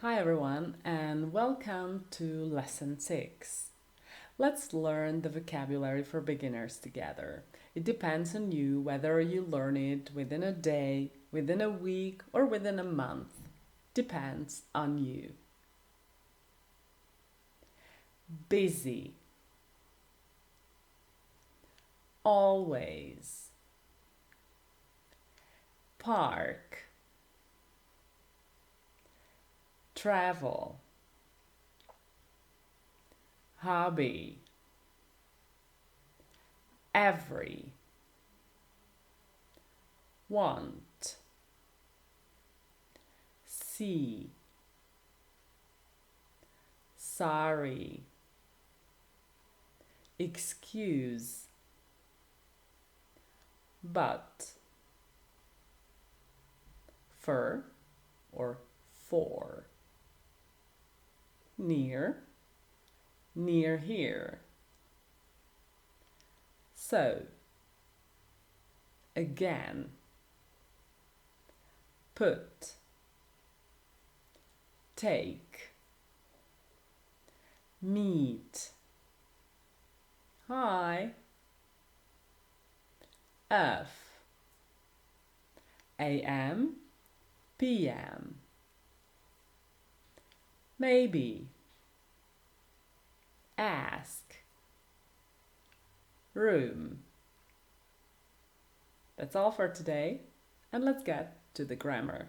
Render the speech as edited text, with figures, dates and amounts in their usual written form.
Hi everyone and welcome to lesson 6. Let's learn the vocabulary for beginners together. It depends on you whether you learn it within a day, within a week or within a month. Depends on you. Busy. Always. Park. Travel. Hobby. Every. Want. See. Sorry. Excuse. But. For or for. Near, near here. So, again. Put, take, meet. Hi. F, AM, PM. Maybe. Ask. Room. That's all for today, and let's get to the grammar.